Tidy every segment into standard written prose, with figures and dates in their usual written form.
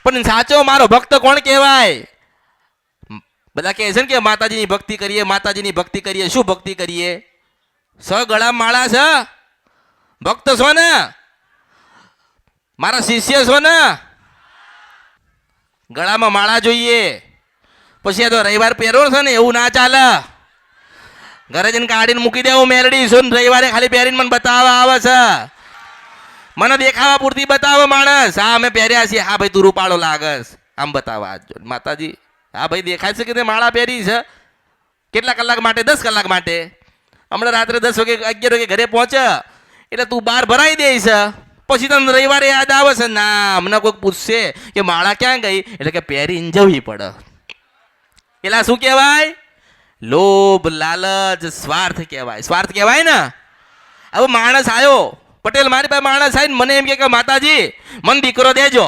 પણ સાચો મારો ભક્ત કોણ કહેવાય? બધા કહે છે ને કે માતાજીની ભક્તિ કરીએ, માતાજીની ભક્તિ કરીએ. શું ભક્તિ કરીએ? ગળા માળા છે, ભક્ત છો ને, મારા શિષ્ય છો ને, ગળામાં માળા જોઈએ. પછી આ તો રવિવાર પહેરો છે ને એવું ના ચાલે. ઘરે જઈને કાઢીને મૂકી દેવું મેરડી છું, રવિવારે ખાલી પહેરીને મને બતાવવા આવે છે. મને દેખાવા પૂરતી બતાવે માણસ. હા અમે પહેર્યા છીએ. હા ભાઈ તું રૂપાળો લાગસ, આમ બતાવવા આજ માતાજી. હા ભાઈ દેખાય છે કે તે માળા પહેરી છે. કેટલા કલાક માટે? 10 કલાક માટે. હમણાં રાત્રે 10 વાગે 11 વાગે ઘરે પહોંચે એટલે તું બહાર ભરાઈ દઈશ. પછી તને રવિવારે યાદ આવે છે, ના હમણાં કોઈક પૂછશે કે માળા ક્યાં ગઈ, એટલે કે પહેરીને જવી પડે. એલા શું કહેવાય? લોભ, લાલચ, સ્વાર્થ કહેવાય. સ્વાર્થ કહેવાય ને. હવે માણસ આવ્યો, પટેલ મારી પાસે માણસ આવીને મને એમ કે માતાજી મને દીકરો દેજો.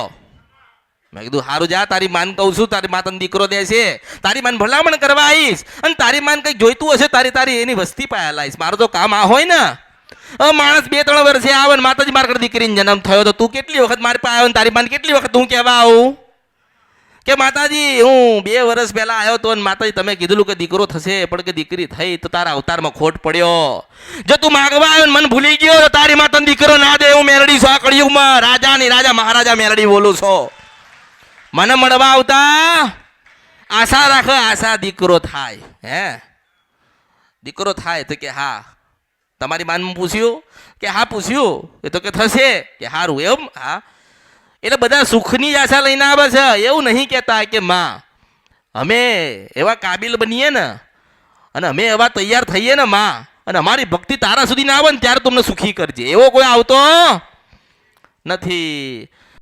મેં કીધું સારું જા, તારી માન કહું છું, તારી મા તને દીકરો દેશે. તારી માન ભલામણ કરવા આવીશ અને તારી માન કંઈક જોઈતું હશે તારી એની વસ્તી પાયા લાવીશ. મારું તો કામ આ હોય ને. હવે માણસ 2-3 વર્ષે આવે ને માતાજી મારા ઘરે દીકરીને જન્મ થયો, તો તું કેટલી વખત મારી પાસે આવ્યો ને તારી માન કેટલી વખત હું કહેવા આવું કે માતાજી હું 2 વર્ષ પહેલા આવ્યો તો માતાજી તમે કીધું કે દીકરો થશે, પણ કે દીકરી થઈ તો તારા અવતારમાં ખોટ પડ્યો. જો તું માગવા આવ્યો ને મને ભૂલી ગયો તો તારી માતા દીકરો ના દે. હું મેરડી છું આ કળિયુગમાં, રાજાની રાજા મહારાજા મેરડી બોલું છું. મને મળવા આવતા આશા રાખો, આશા દીકરો થાય. હે દીકરો થાય તો કે હા. તમારી માન પૂછ્યું કે હા પૂછ્યું, એ તો કે થશે કે સારું એમ. હા એટલે બધા સુખની જ આશા લઈને આવે છે. એવું નહીં કહેતા કે માં અમે એવા કાબિલ બનીએ ને અને અમે એવા તૈયાર થઈએ ને માં, અને અમારી ભક્તિ તારા સુધી ના આવે ને ત્યારે તમને સુખી કરજે. એવો કોઈ આવતો નથી.